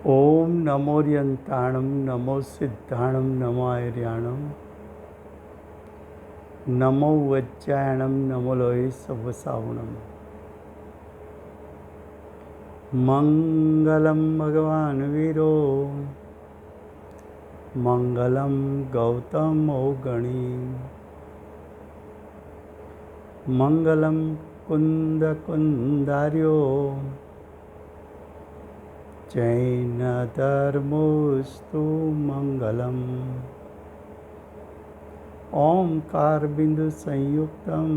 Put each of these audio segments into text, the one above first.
ओम नमोर्यंताणं नमो सिद्धाणं नमो आर्याणं नमो वज्रायणं नमो लोहे सवसावणं मंगलम भगवान वीरो मंगलम गौतम गणी मंगलम कुंद कुंदार्यो जैन धर्मोस्तु मंगलम ओंकार बिंदु संयुक्तम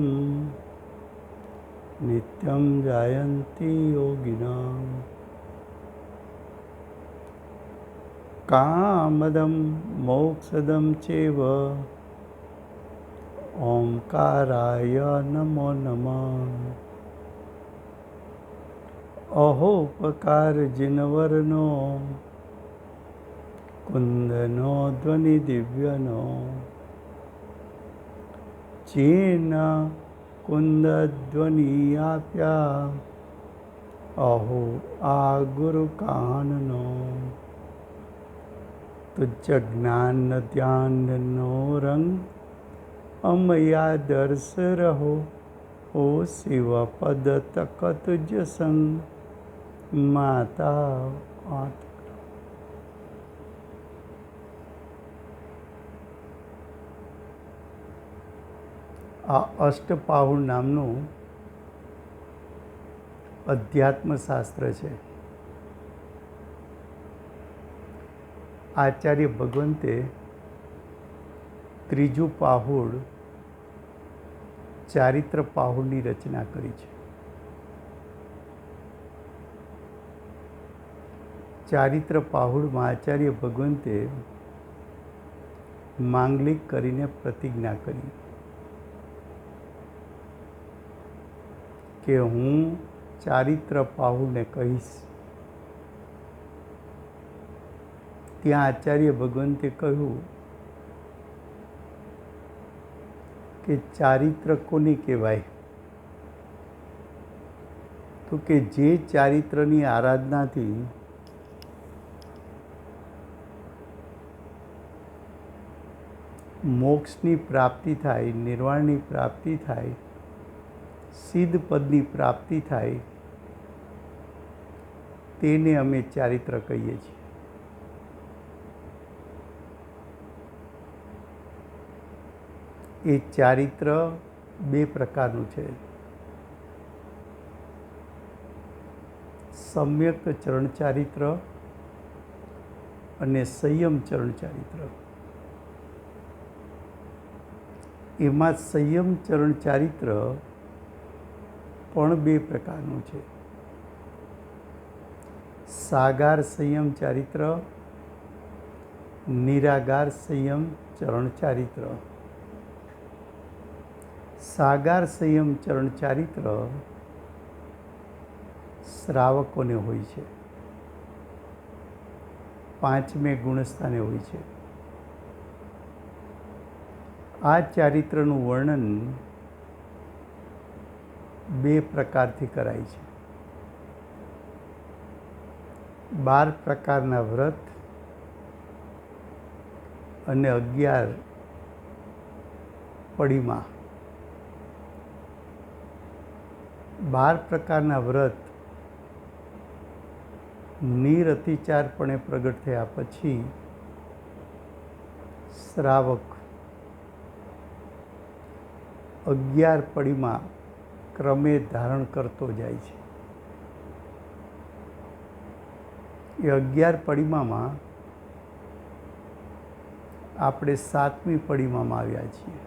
नित्यं जायन्ति योगिनां कामदं मोक्षदं चैव ओंकाराय नमो नमः। अहोपकार जिनवरनो कुंदनो ध्वनि दिव्यनो चीन कुंद ध्वनि आप्या अहो आ गुरु काननो तुझ ज्ञान ध्यान नो रंग अमया दर्श रहो ओ शिव पद तक तुझ संग माता आत। આ અષ્ટપાહુર નામનું અધ્યાત્મશાસ્ત્ર છે. આચાર્ય ભગવંતે ત્રીજું પાહુર ચારિત્ર પાહુરની રચના કરી છે. ચારિત્ર પાહુરમાં આચાર્ય ભગવંતે માંગલિક કરીને પ્રતિજ્ઞા કરી કે હું ચારિત્ર પાહુને કહીશ. ત્યાં આચાર્ય ભગવંતે કહ્યું કે ચારિત્ર કોને કહેવાય? તો કે જે ચારિત્રની આરાધનાથી મોક્ષની પ્રાપ્તિ થાય, નિર્વાણની પ્રાપ્તિ થાય, સિદ્ધ પદની પ્રાપ્તિ થાય, તેને અમે ચારિત્ર કહીએ છીએ. એ ચારિત્ર બે પ્રકારનું છે. સમ્યક ચરણ ચારિત્ર અને સંયમ ચરણ ચારિત્ર. એમાં સંયમ ચરણ ચારિત્ર પણ બે પ્રકારનું છે. સાગાર સંયમ ચારિત્ર, નિરાગાર સંયમ ચરણ ચારિત્ર. સાગાર સંયમ ચરણ ચારિત્ર શ્રાવકોને હોય છે, પાંચમે ગુણસ્થાને હોય છે. આ ચારિત્રનું વર્ણન બે પ્રકારથી કરાય છે. 12 પ્રકારના વ્રત અને 11 પડીમાં. 12 પ્રકારના વ્રત નિરતિચારપણે પ્રગટ થયા પછી શ્રાવક 11 પડીમાં ક્રમે ધારણ કરતો જાય છે. એ 11 પડીમામાં આપણે 7મી પડીમામાં આવ્યા છીએ.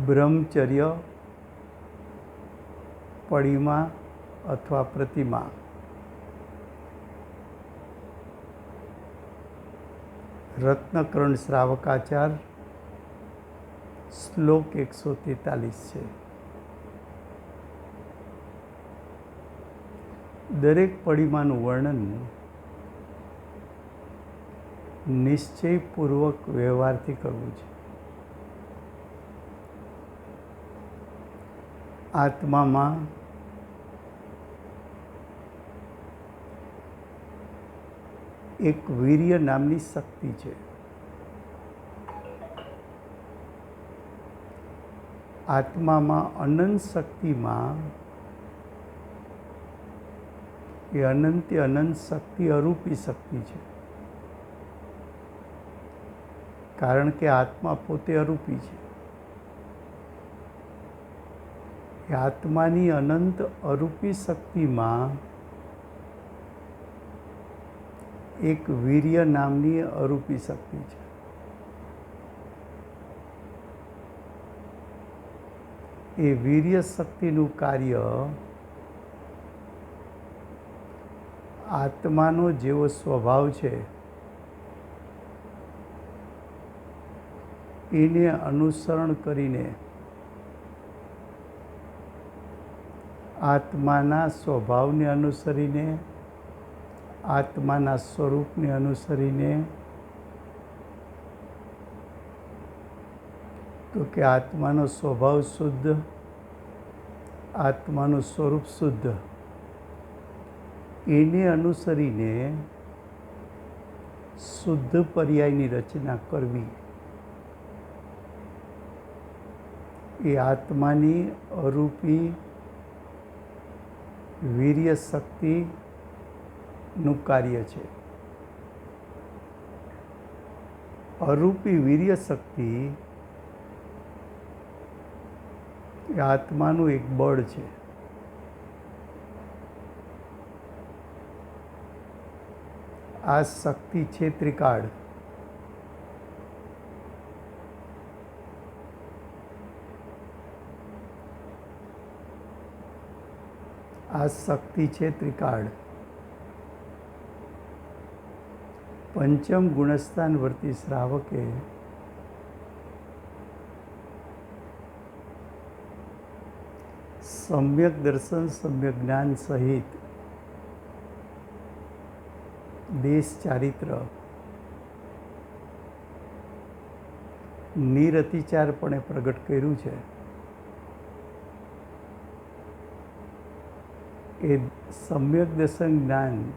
બ્રહ્મચર્ય પડીમા અથવા પ્રતિમા. રત્નકર્ણ શ્રાવકાચાર શ્લોક 143 છે. દરેક પડીમાનું વર્ણન નિશ્ચયપૂર્વક વ્યવહારથી કરવું છે. આત્મામાં એક વીર્ય નામની શક્તિ છે. આત્મામાં અનંત શક્તિમાં એ અનંતે અનંત શક્તિ અરૂપી શક્તિ છે. કારણ કે આત્મા પોતે અરૂપી છે. એ આત્માની અનંત અરૂપી શક્તિમાં એક વીર્ય નામની અરૂપી શક્તિ છે. એ વીર્ય શક્તિનું કાર્ય આત્માનો જેવો સ્વભાવ છે એને અનુસરણ કરીને આત્માના સ્વભાવને અનુસરીને આત્માના સ્વરૂપને અનુસરીને તો કે આત્માનો સ્વભાવ શુદ્ધ, આત્માનું સ્વરૂપ શુદ્ધ, એને અનુસરીને શુદ્ધ પર્યાયની રચના કરવી એ આત્માની અરૂપી વીર્ય શક્તિનું કાર્ય છે. અરૂપી વીર્ય શક્તિ એ આત્માનું એક બળ છે. આ શક્તિ છે ત્રિકાળ. આ શક્તિ છે ત્રિકાળ. પંચમ ગુણસ્થાન વર્તી શ્રાવકે સમ્યક દર્શન સમ્યક જ્ઞાન સહિત દેશ ચારિત્ર નિરતિચારપણે પ્રગટ કર્યું છે. એ સમ્યક દર્શન જ્ઞાન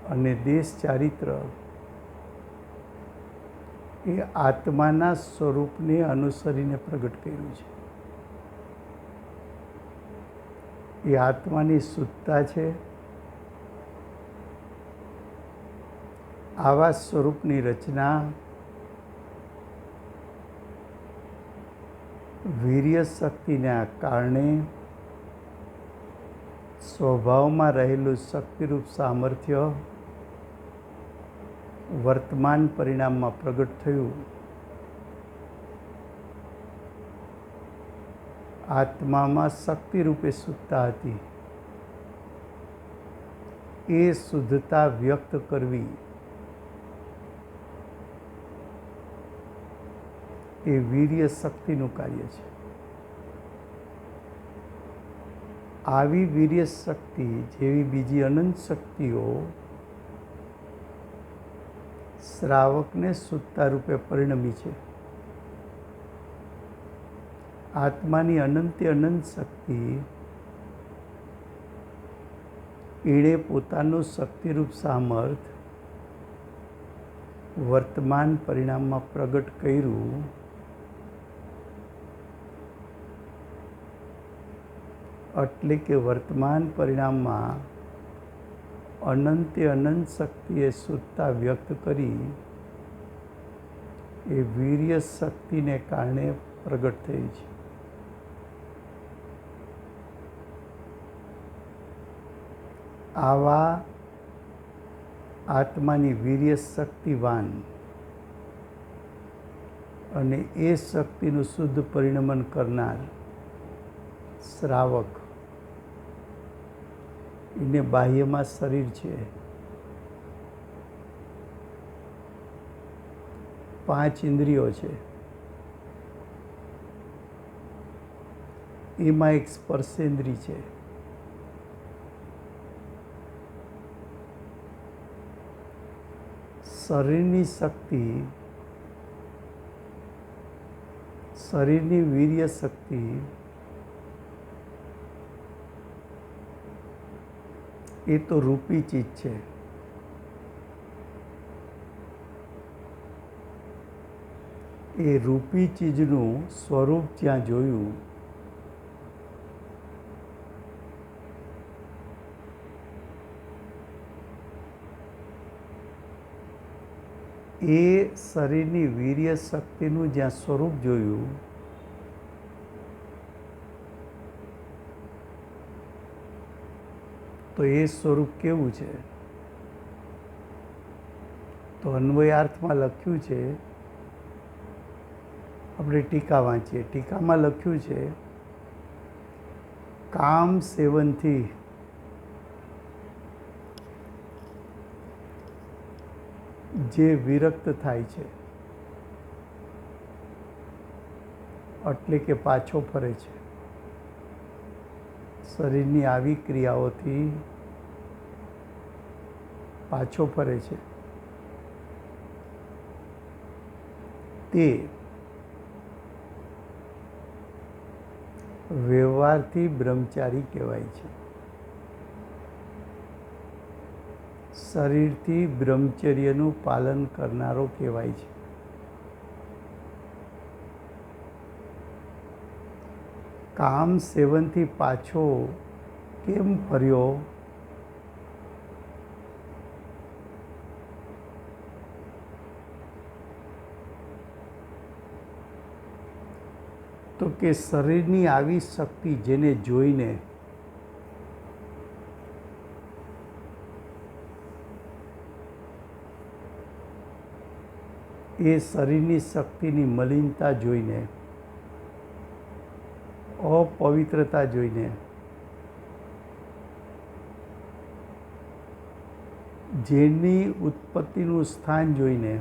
અને દેશ ચારિત્ર એ આત્માના સ્વરૂપને અનુસરીને પ્રગટ કર્યું છે. એ આત્માની શુદ્ધતા છે. આવા સ્વરૂપની રચના વીર્ય શક્તિના કારણે સ્વભાવમાં રહેલું શક્તિરૂપ સામર્થ્ય વર્તમાન પરિણામમાં પ્રગટ થયું. આત્મામાં શક્તિરૂપે શુદ્ધતા હતી. એ શુદ્ધતા વ્યક્ત કરવી એ વીર્ય શક્તિનું કાર્ય છે. આવી વીર્ય શક્તિ જેવી બીજી અનંત શક્તિઓ શ્રાવકને શુદ્ધતા રૂપે પરિણમી છે. આત્માની અનંતે અનંત શક્તિ એણે પોતાનું શક્તિરૂપ સામર્થ વર્તમાન પરિણામમાં પ્રગટ કર્યું. એટલે કે વર્તમાન પરિણામમાં અનંતે અનંત શક્તિએ શુદ્ધતા વ્યક્ત કરી એ વીર્ય શક્તિને કારણે પ્રગટ થઈ છે. આવા આત્માની વીર્ય શક્તિવાન અને એ શક્તિનું શુદ્ધ પરિણમન કરનાર શ્રાવક એને બાહ્યમાં શરીર છે. 5 ઇન્દ્રિયો છે. એમાં એક સ્પર્શેન્દ્રિય છે. શરીરની શક્તિ, શરીરની વીર્ય શક્તિ એ તો રૂપી ચીજ છે. એ રૂપી ચીજનું સ્વરૂપ જ્યાં જોયું એ શરીરની વીર્ય શક્તિનું જ્યાં સ્વરૂપ જોયું તો એ સ્વરૂપ કેવું છે? તો અન્વયાર્થમાં લખ્યું છે, આપણે ટીકા વાંચીએ. ટીકામાં લખ્યું છે, કામ સેવનથી જે વિરક્ત થાય છે એટલે કે પાછો ફરે છે, શરીરની આવી ક્રિયાઓથી પાછો ફરે છે, તે વ્યવહારથી બ્રહ્મચારી કહેવાય છે. શરીરથી બ્રહ્મચર્યનું પાલન કરનારો કહેવાય છે. કામ સેવનથી પાછો કેમ ફર્યો? તો કે શરીરની આવી શક્તિ જેને જોઈને એ શરીરની શક્તિની મલિનતા જોઈને, અપવિત્રતા જોઈને, જેની ઉત્પત્તિનું સ્થાન જોઈને,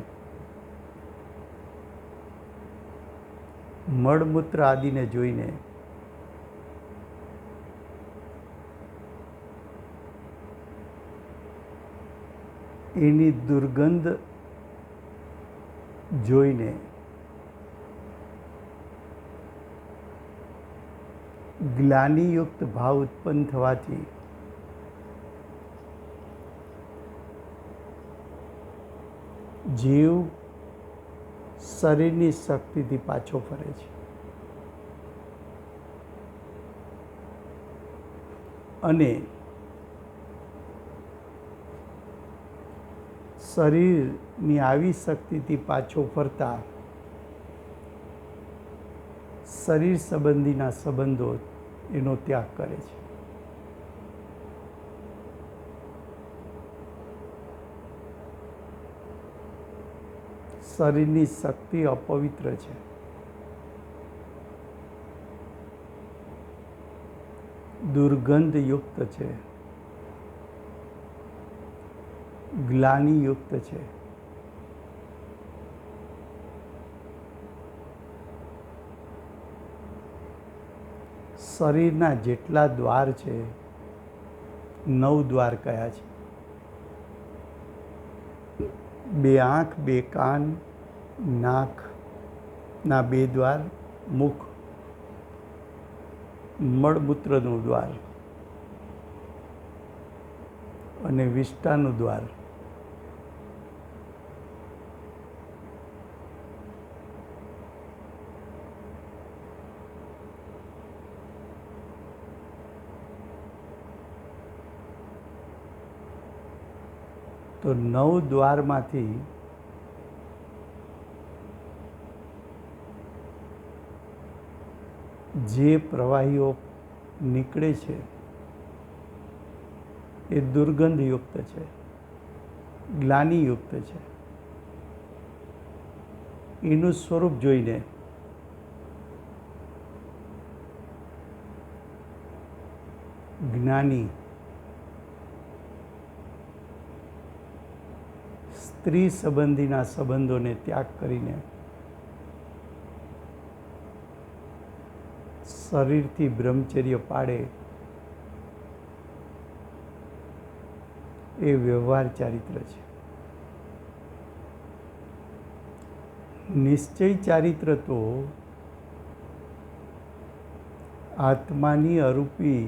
મળમૂત્ર આદિને જોઈને એની દુર્ગંધ જોઈને ગ્લાનિયુક્ત ભાવ ઉત્પન્ન થવાથી જીવ શરીરની શક્તિથી પાછો ફરે છે અને શરીરની આવી શક્તિથી પાછો ફરતા શરીર સંબંધીના સંબંધો એનો ત્યાગ કરે છે. શરીરની શક્તિ અપવિત્ર છે, દુર્ગંધયુક્ત છે, ગ્લાનિયુક્ત છે. શરીરના જેટલા દ્વાર છે, 9 દ્વાર કયા છે. 2 આંખ, 2 કાન, નાકના 2 દ્વાર, મુખ, મળમૂત્રનું દ્વાર અને વિષ્ટાનું દ્વાર. તો 9 દ્વારમાંથી જે પ્રવાહીઓ નીકળે છે એ દુર્ગંધયુક્ત છે, ગ્લાનિયુક્ત છે. એનું સ્વરૂપ જોઈને જ્ઞાની સ્ત્રી સંબંધીના સંબંધોને ત્યાગ કરીને શરીરથી બ્રહ્મચર્ય પાડે એ વ્યવહાર ચારિત્ર છે. નિશ્ચય ચારિત્ર તો આત્માની અરૂપી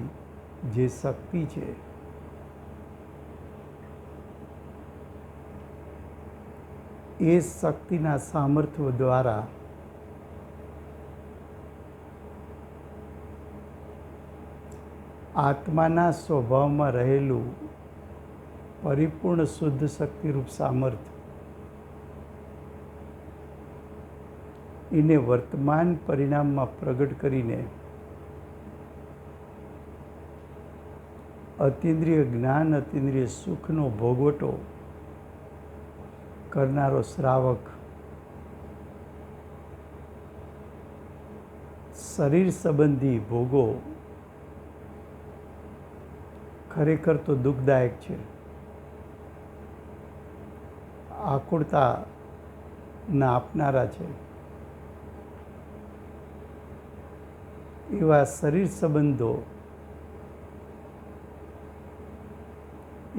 જે શક્તિ છે એ શક્તિના સામર્થ્ય દ્વારા આત્માના સ્વભાવમાં રહેલું પરિપૂર્ણ શુદ્ધ શક્તિરૂપ સામર્થ્ય એને વર્તમાન પરિણામમાં પ્રગટ કરીને અતિન્દ્રિય જ્ઞાન અતિન્દ્રિય સુખનો ભોગવટો કરનારો શ્રાવક શરીર સંબંધી ભોગો ખરેખર તો દુઃખદાયક છે, આકુળતાના આપનારા છે, એવા શરીર સંબંધો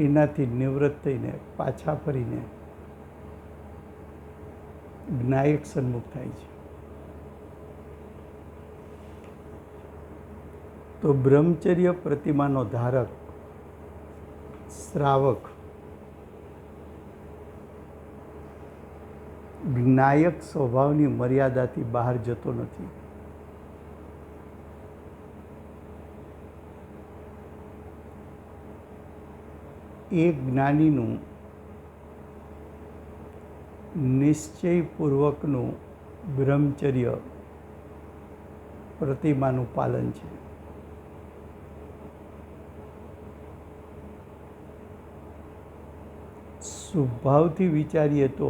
એનાથી નિવૃત્ત થઈને પાછા ફરીને જ્ઞાયક સન્મુખ થાય છે. તો બ્રહ્મચર્ય પ્રતિમાનો ધારક શ્રાવક જ્ઞાયક સ્વભાવની મર્યાદાથી બહાર જતો નથી. એ જ્ઞાનીનું નિશ્ચયપૂર્વકનું બ્રહ્મચર્ય પ્રતિમાનું પાલન છે. સ્વભાવથી વિચારીએ તો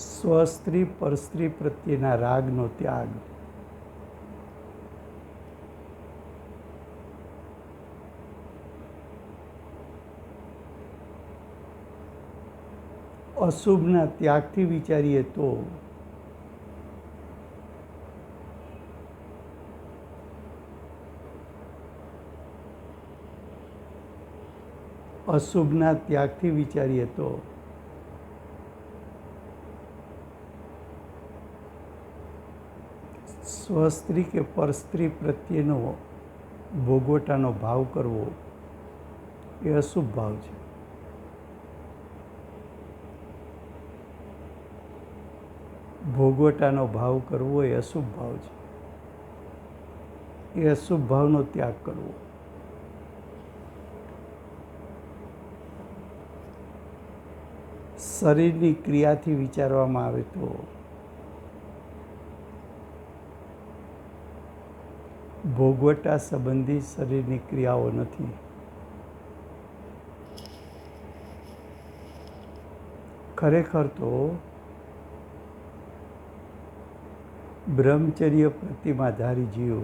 સ્વસ્ત્રી પરસ્ત્રી પ્રત્યેના રાગનો ત્યાગ, અશુભના ત્યાગથી વિચારીએ તો અશુભના ત્યાગથી વિચારીએ તો સ્વસ્ત્રી કે પરસ્ત્રી પ્રત્યેનો ભોગવટાનો ભાવ કરવો એ અશુભ ભાવ છે. ભોગવટાનો ભાવ કરવો એ અશુભ ભાવ છે. એ અશુભ ભાવનો ત્યાગ કરવો. શરીરની ક્રિયાથી વિચારવામાં આવે તો ભોગવટા સંબંધી શરીરની ક્રિયાઓ નથી. ખરેખર તો બ્રહ્મચર્ય પ્રતિમાધારી જીવ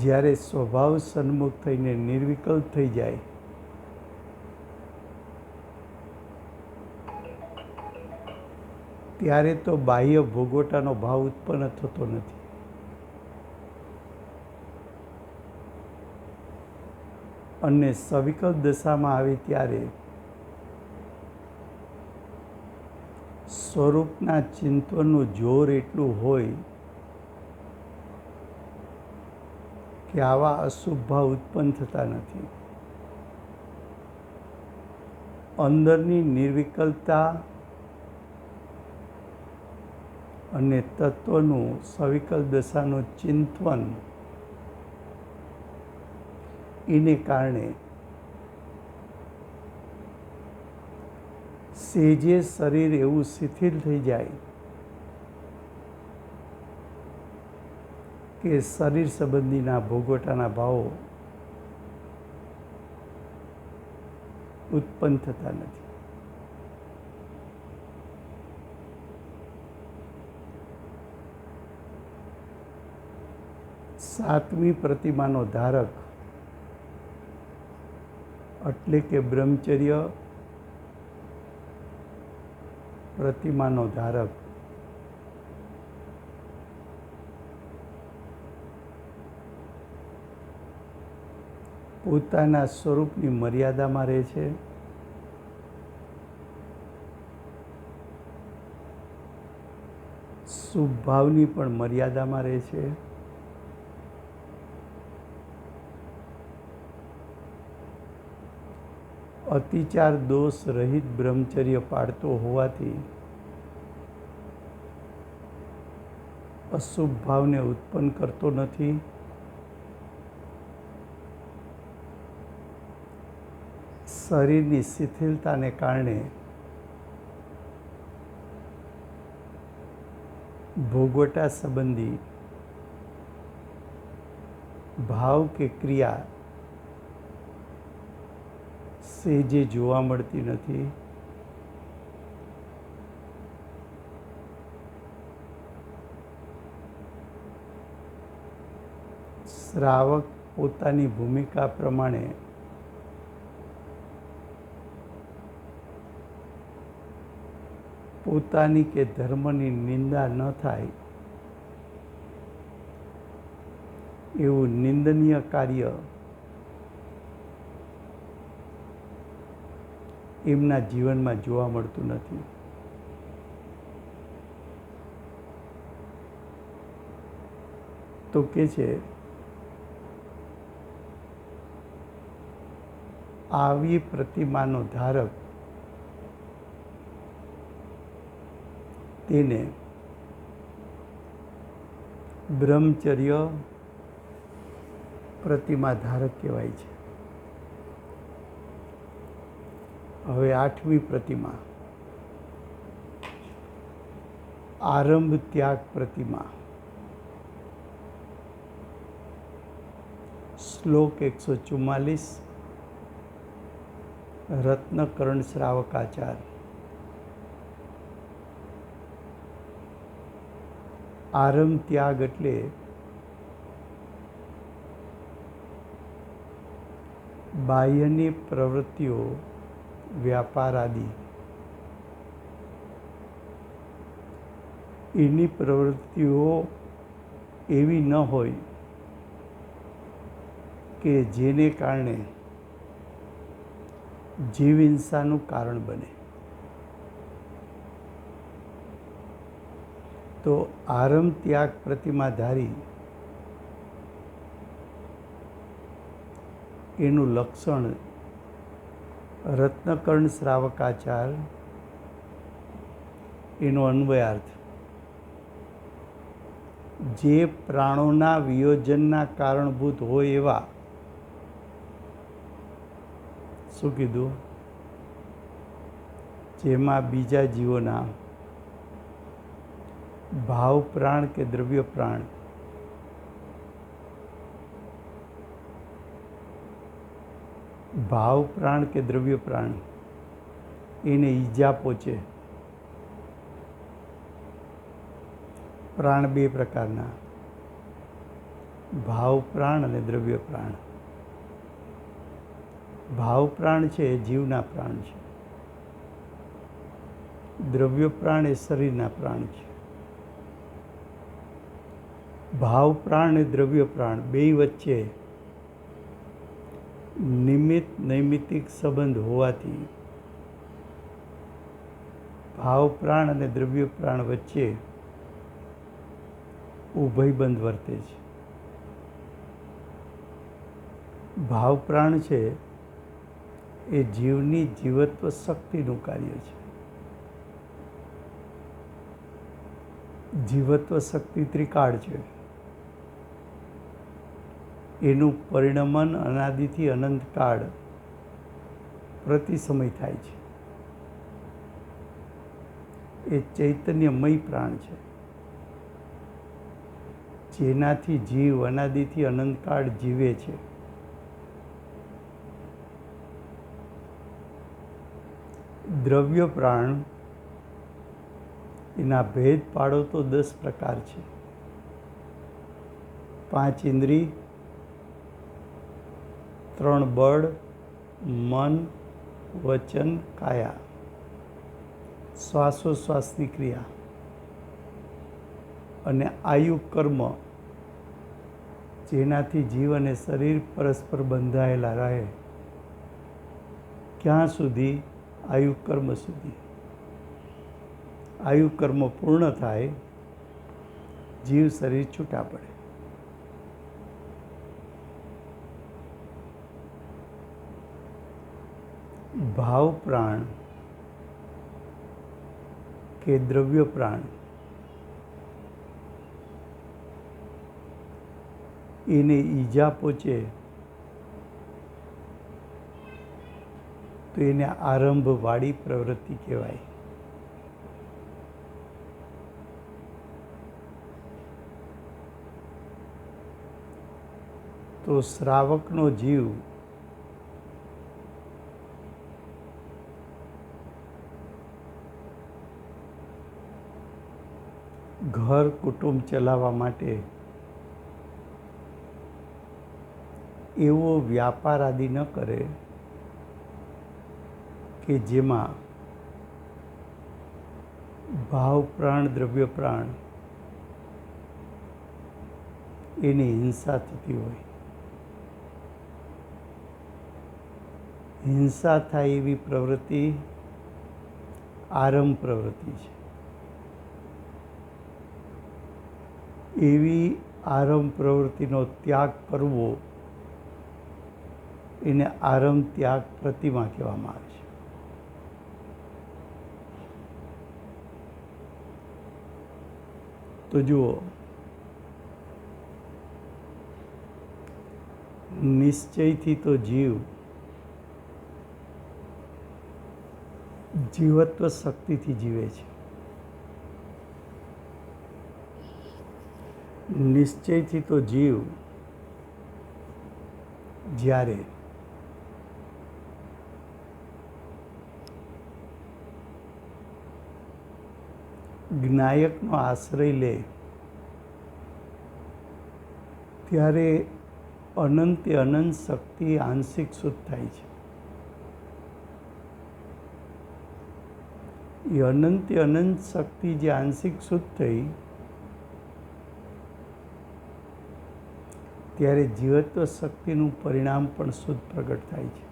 જ્યારે સ્વભાવ સન્મુખ થઈને નિર્વિકલ્પ થઈ જાય ત્યારે તો બાહ્ય ભોગવટાનો ભાવ ઉત્પન્ન થતો નથી. અને સવિકલ્પ દશામાં આવે ત્યારે સ્વરૂપના ચિંતનનું જોર એટલું હોય કે આવા અશુભ ભાવ ઉત્પન્ન થતા નથી. અંદરની નિર્વિકલ્પતા અને તત્વનું સવિકલ્પ દશાનું ચિંતન એને કારણે સેજે શરીર એવું શિથિલ થઈ જાય કે શરીર સંબંધીના ભોગવટાના ભાવો ઉત્પન્ન થતા નથી. સાતમી પ્રતિમાનો ધારક એટલે કે બ્રહ્મચર્ય પ્રતિમાનો ધારક પોતાના સ્વરૂપની મર્યાદામાં રહે છે, શુભ ભાવની પણ મર્યાદામાં રહે છે, અતિચાર દોષ રહિત બ્રહ્મચર્ય પાળતો હોવાથી અશુભ ભાવને ઉત્પન્ન કરતો નથી, શરીરની શિથિલતાને કારણે ભોગવટા સંબંધી ભાવ કે ક્રિયા સહેજે જોવા મળતી નથી, શ્રાવક પોતાની ભૂમિકા પ્રમાણે પોતાની કે ધર્મની નિંદા ન થાય એવું નિંદનીય કાર્ય એમના જીવનમાં જોવા મળતું નથી. તો કે છે આવી પ્રતિમાનો ધારક તેને બ્રહ્મચર્ય પ્રતિમા ધારક કહેવાય છે. હવે 8મી પ્રતિમા આરંભ ત્યાગ પ્રતિમા. શ્લોક 144 રત્નકર્ણ શ્રાવકાચાર. આરંભ ત્યાગ એટલે બાહ્યની પ્રવૃત્તિઓ, વ્યાપાર આદિ એની પ્રવૃત્તિઓ એવી ન હોય કે જેને કારણે જીવ હિંસાનું કારણ બને. તો આરંભ ત્યાગ પ્રતિમાધારી એનું લક્ષણ રત્નકર્ણ શ્રાવકાચાર. એનો અન્વયાર્થ જે પ્રાણોના વિયોજનના કારણભૂત હોય એવા, શું કીધું, જેમાં બીજા જીવોના ભાવ પ્રાણ કે દ્રવ્ય પ્રાણ કે દ્રવ્ય પ્રાણ એને ઈજા પહોંચે. પ્રાણ બે પ્રકારના, ભાવ પ્રાણ અને દ્રવ્ય પ્રાણ. ભાવ પ્રાણ છે એ જીવના પ્રાણ છે, દ્રવ્ય પ્રાણ એ શરીરના પ્રાણ છે. ભાવ પ્રાણ અને દ્રવ્ય પ્રાણ બે વચ્ચે નિમિત્ત નૈમિત્તિક સંબંધ હોવાથી ભાવ પ્રાણ અને દ્રવ્ય પ્રાણ વચ્ચે ઉભયબંધ વર્તે છે. ભાવ પ્રાણ છે એ જીવની જીવત્વ શક્તિનું કાર્ય છે. જીવત્વ શક્તિ ત્રિકાળ છે. એનું પરિણમન અનાદિથી અનંતકાળ પ્રતિ સમય થાય છે. એ ચૈતન્યમય પ્રાણ છે, જેનાથી જીવ અનાદિથી અનંતકાળ જીવે છે. દ્રવ્ય પ્રાણ એના ભેદ પાડો તો 10 પ્રકાર છે. 5 ઇન્દ્રિય, 3 બળ, મન, વચન, કાયા, શ્વાસોશ્વાસની ક્રિયા અને આયુ કર્મ જેનાથી જીવ અને શરીર પરસ્પર બંધાયેલા રહે. ક્યાં સુધી? આયુકર્મ સુધી. આયુકર્મ પૂર્ણ થાય, જીવ શરીર છૂટા પડે. ભાવ પ્રાણ કે દ્રવ્ય પ્રાણ એને ઈજા પહોંચે તો એને આરંભવાળી પ્રવૃત્તિ કહેવાય. તો શ્રાવકનો જીવ ઘર કુટુંબ ચલાવવા માટે એવો વ્યાપાર આદિ ન કરે કે જેમાં ભાવ પ્રાણ દ્રવ્ય પ્રાણ એની હિંસા થતી હોય. હિંસા થાય એવી પ્રવૃત્તિ આરંભ પ્રવૃત્તિ છે. એવી આરંભ પ્રવૃત્તિનો ત્યાગ કરવો એને આરંભ ત્યાગ પ્રતિમા કહેવામાં આવે છે. તો જુઓ, નિશ્ચયથી તો જીવ જીવત્વ શક્તિથી જીવે છે. નિશ્ચયથી તો જીવ જ્યારે જ્ઞાયકનો આશ્રય લે ત્યારે અનંતે અનંત શક્તિ આંશિક શુદ્ધ થાય છે. એ અનંતે અનંત શક્તિ જે આંશિક શુદ્ધ થઈ ત્યારે જીવત્વ શક્તિનું પરિણામ પણ શુદ્ધ પ્રગટ થાય છે.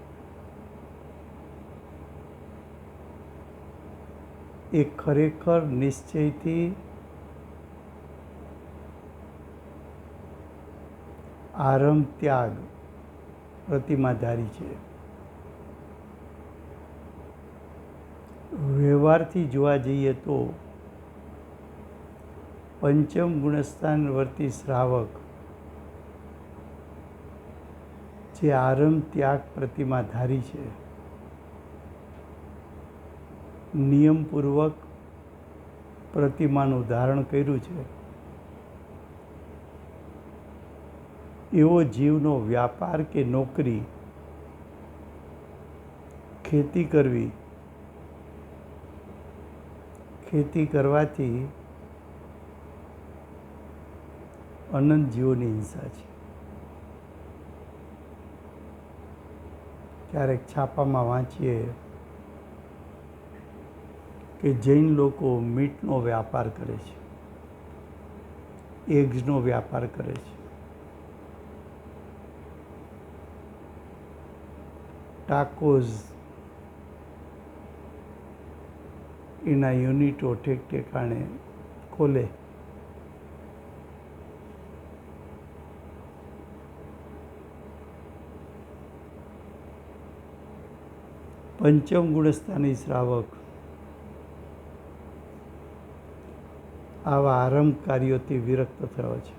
એ ખરેખર નિશ્ચયથી આરંભ ત્યાગ પ્રતિમાધારી છે. વ્યવહારથી જોવા જઈએ તો પંચમ ગુણસ્થાન વર્તી શ્રાવક જે આરંભ ત્યાગ પ્રતિમાધારી છે, નિયમપૂર્વક પ્રતિમાનું ધારણ કર્યું છે, એવો જીવનો વ્યાપાર કે નોકરી, ખેતી કરવી, ખેતી કરવાથી અનંત જીવોની હિંસા છે. ક્યારેક છાપામાં વાંચીએ કે જૈન લોકો મીટનો વ્યાપાર કરે છે, એગ્સનો વ્યાપાર કરે છે, ટાકોઝ એના યુનિટો ઠેક ઠેકાણે ખોલે. પંચમ ગુણસ્થાની શ્રાવક આવા આરંભ કાર્યોથી વિરક્ત થયો છે.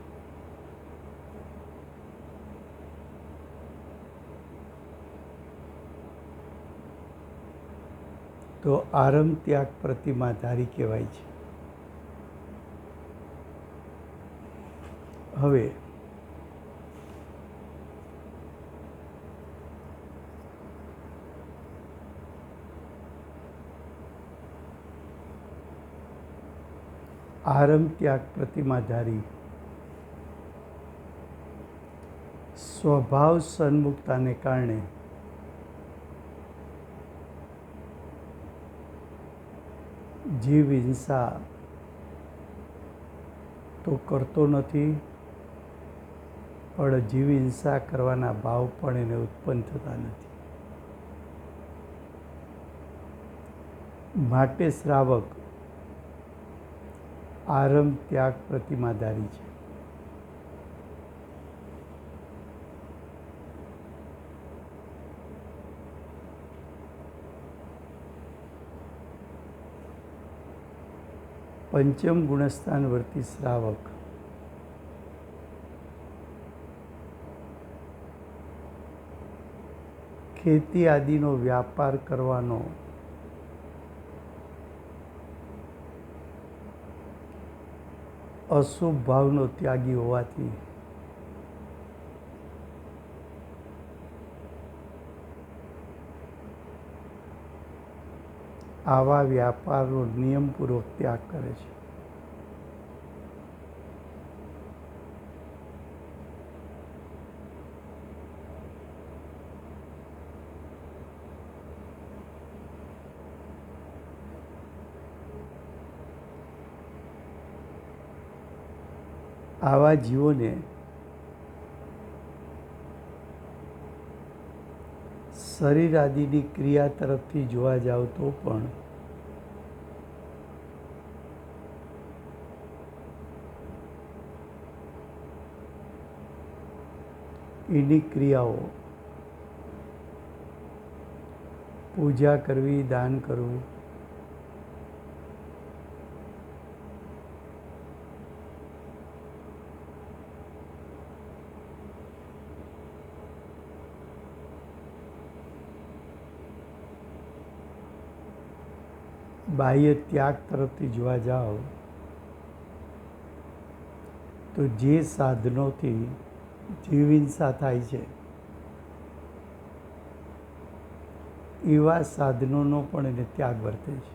તો આરંભ ત્યાગ પ્રતિમાધારી કહેવાય છે. હવે આરંભ ત્યાગ પ્રતિમાધારી સ્વભાવ સન્મુખતાને કારણે જીવ હિંસા તો કરતો નથી, પણ જીવ હિંસા કરવાના ભાવ પણ એને ઉત્પન્ન થતા નથી. માટે શ્રાવક આરંભ ત્યાગ પ્રતિમાધારી છે. પંચમ ગુણસ્થાન વર્તી શ્રાવક ખેતી આદિનો વ્યાપાર કરવાનો અશુભ ભાવનો ત્યાગી હોવાથી આવા વ્યાપારનો નિયમપૂર્વક ત્યાગ કરે છે. આવા જીવોને શરીર આદિની ક્રિયા તરફથી જોવા જાવ તો પણ એની ક્રિયાઓ પૂજા કરવી, દાન કરવું, બાહ્ય ત્યાગ તરફથી જોવા જાઓ તો જે સાધનોથી જીવ હિંસા થાય છે એવા સાધનોનો પણ એને ત્યાગ વર્તે છે.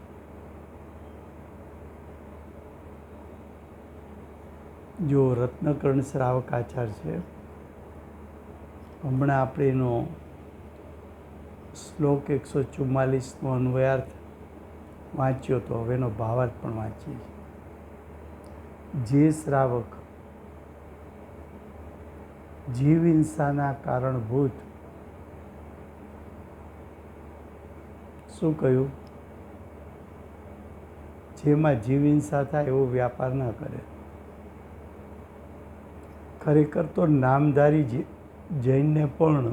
જો રત્નકર્ણ શ્રાવક આચાર છે, હમણાં આપણે એનો શ્લોક 144નો અન્વયાર્થ વાંચ્યો તો હવે એનો ભાવાર્થ પણ વાંચીએ છીએ. જે શ્રાવક જીવ હિંસાના કારણભૂત શું કહ્યું, જેમાં જીવ હિંસા થાય એવો વ્યાપાર ન કરે. ખરેખર તો નામધારી જૈનને પણ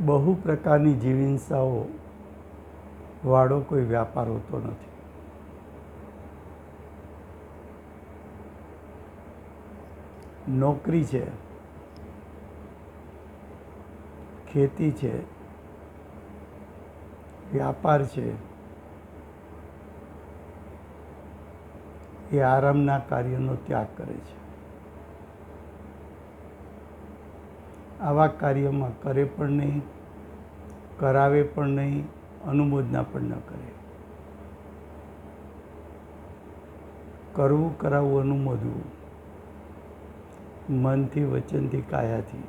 બહુ પ્રકારની જીવ હિંસાઓ વાળો કોઈ વ્યાપાર હોતો નથી. નોકરી છે, ખેતી છે, વ્યાપાર છે, એ આરામના કાર્યનો ત્યાગ કરે છે. આવા કાર્યમાં કરે પણ નહીં, કરાવે પણ નહીં, અનુમોદના પણ ન કરે. કરવું, કરાવવું, અનુમોદવું મનથી, વચનથી, કાયાથી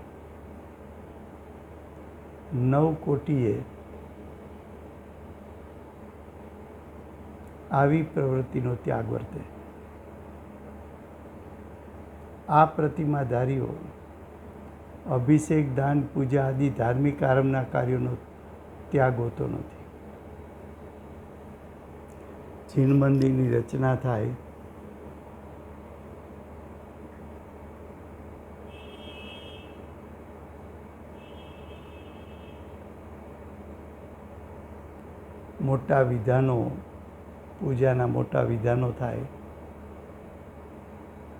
9 કોટીએ આવી પ્રવૃત્તિનો ત્યાગ વર્તે. આ પ્રતિમાધારીઓ અભિષેક, દાન, પૂજા આદિ ધાર્મિક આરંભના કાર્યોનો ત્યાગ હોતો નથી. જીન મંદિરની રચના થાય, મોટા વિધાનો, પૂજાના મોટા વિધાનો થાય,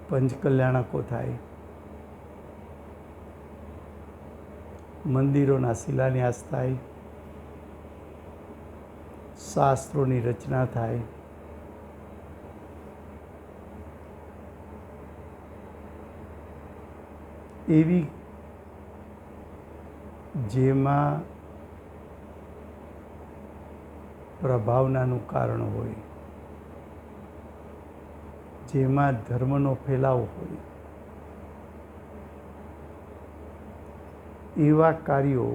પંચકલ્યાણકો થાય, મંદિરોના શિલાન્યાસ થાય, શાસ્ત્રોની રચના થાય, એવી જેમાં પ્રભાવનાનું કારણ હોય, જેમાં ધર્મનો ફેલાવો હોય, એવા કાર્યો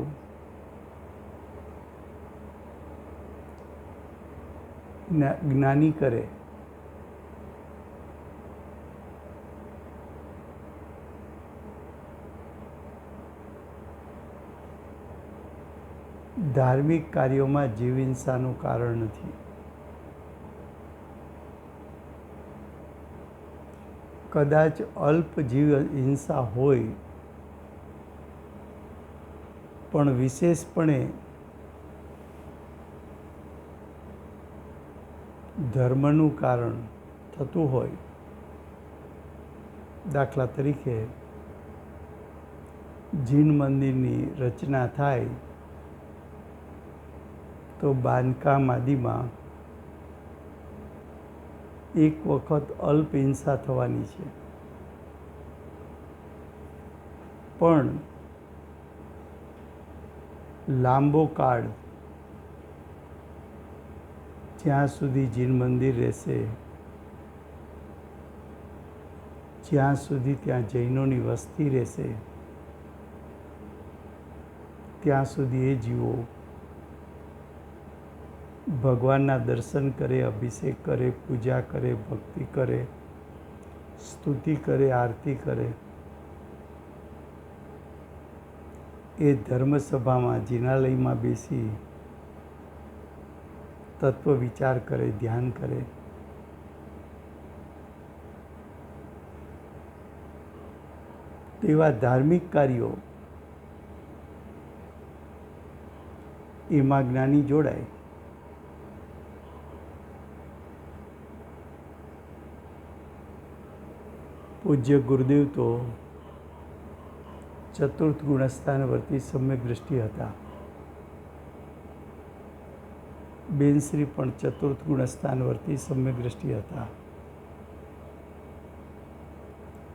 જ્ઞાની કરે ધાર્મિક કાર્યોમાં જીવ હિંસાનું કારણ નથી. કદાચ અલ્પ જીવ હિંસા હોય, પણ વિશેષપણે ધર્મનું કારણ થતું હોય. દાખલા તરીકે જીન મંદિરની રચના થાય તો બાંધકામ આદિમાં એક વખત અલ્પ હિંસા થવાની છે, પણ લાંબો કાળ જ્યાં સુધી જીન મંદિર રહેશે, જ્યાં સુધી ત્યાં જૈનોની વસ્તી રહેશે, ત્યાં સુધી એ જીવો ભગવાનના દર્શન કરે, અભિષેક કરે, પૂજા કરે, ભક્તિ કરે, સ્તુતિ કરે, આરતી કરે. એ ધર્મસભામાં જિનાલયમાં બેસી તત્વ વિચાર કરે, ધ્યાન કરે. તેવા ધાર્મિક કાર્યો એમાં જ્ઞાની જોડાય. પૂજ્ય ગુરુદેવ તો ચતુર્થ ગુણસ્થાનવર્તી સમ્યક દૃષ્ટિ હતા. બેનશ્રી પણ ચતુર્થ ગુણસ્થાનવર્તી સમ્યક દૃષ્ટિ હતા.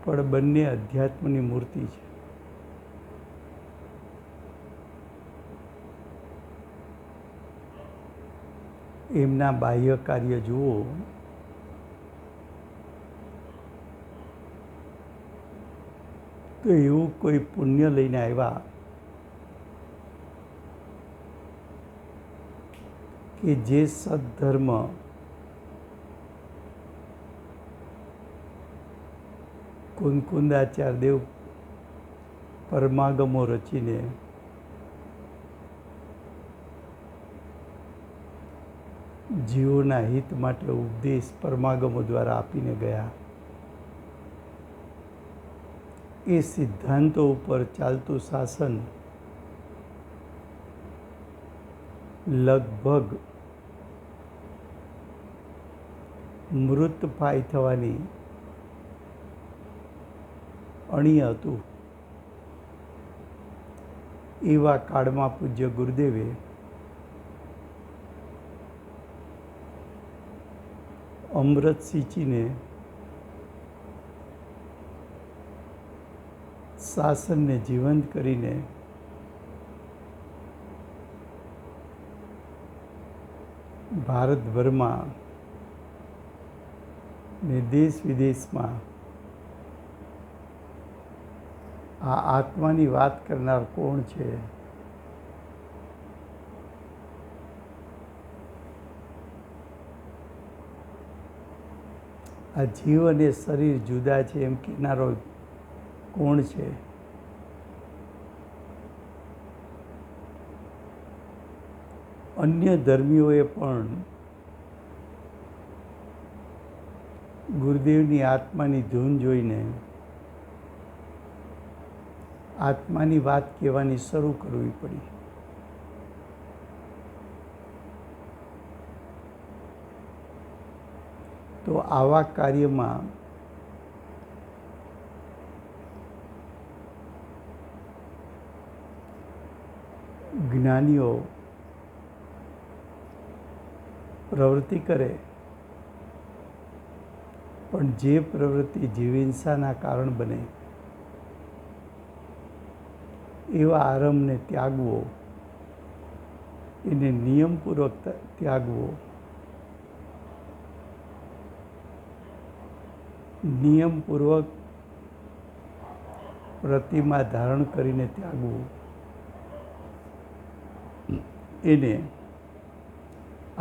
પણ બંને અધ્યાત્મની મૂર્તિ છે. એમના બાહ્ય કાર્ય જુઓ તો એવું કોઈ પુણ્ય લઈને આવ્યા કે જે સદ્ધર્મ કુંકુંદાચાર્યદેવ પરમાગમો રચીને જીવોના હિત માટે ઉપદેશ પરમાગમો દ્વારા આપીને ગયા. એ સિદ્ધાંતો ઉપર ચાલતું શાસન લગભગ મૃતપાય થવાની અણી હતું. એવા કાળમાં પૂજ્ય ગુરુદેવે અમૃત સિંચીને શાસનને જીવંત કરીને ભારતભરમાં ને દેશ વિદેશમાં આ આત્માની વાત કરનાર કોણ છે, આ જીવ અને શરીર જુદા છે એમ કહેનારો કોણ છે? અન્ય ધર્મીઓએ પણ ગુરુદેવની આત્માની ધૂન જોઈને આત્માની વાત કહેવાની શરૂ કરવી પડી. તો આવા કાર્યમાં જ્ઞાનીઓ પ્રવૃત્તિ કરે, પણ જે પ્રવૃત્તિ જીવહિંસાના કારણ બને એવા આરંભને ત્યાગવો, એને નિયમપૂર્વક ત્યાગવો, નિયમપૂર્વક પ્રતિમા ધારણ કરીને ત્યાગવું, એને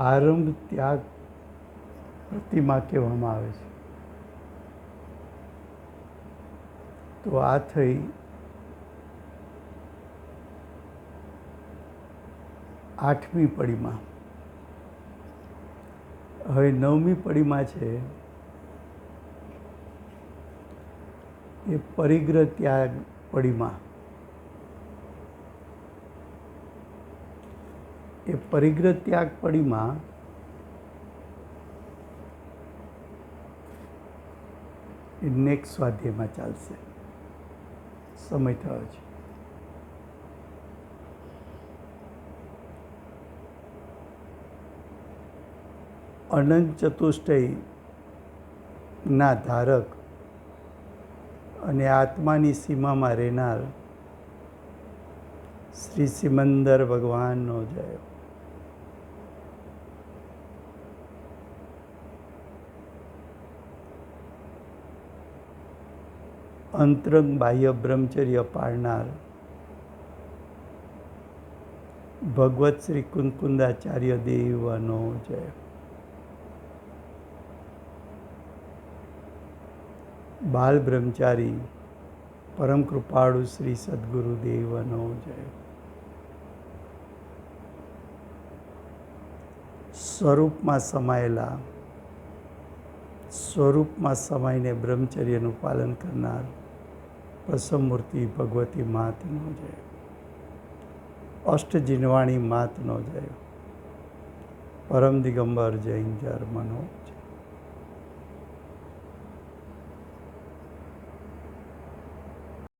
આરંભ ત્યાગ પ્રતિમા કહેવામાં આવે છે. તો આ થઈ 8મી પડીમાં. હવે 9મી પડીમાં છે એ પરિગ્રહ ત્યાગ પડીમાં. એ પરિગ્રહ ત્યાગ પડીમાં એ નેક્સ્ટ સ્વાધ્યાયમાં ચાલશે. સમય થયો છે. અનંત ચતુષ્ટયના ધારક અને આત્માની સીમામાં રહેનાર શ્રી સિમંદર ભગવાનનો જય. અંતરંગ બાહ્ય બ્રહ્મચર્ય પાળનાર ભગવત શ્રી કુંકુંદાચાર્ય દેવનો જય. બાલ બ્રહ્મચારી પરમ કૃપાળુ શ્રી સદગુરુ દેવનો જય. સ્વરૂપમાં સમાઈને બ્રહ્મચર્યનું પાલન કરનાર પ્રસમમૂર્તિ ભગવતી માતનો જય. અષ્ટજીનવાણી માતનો જય. પરમ દિગંબર જૈન ધર્મનો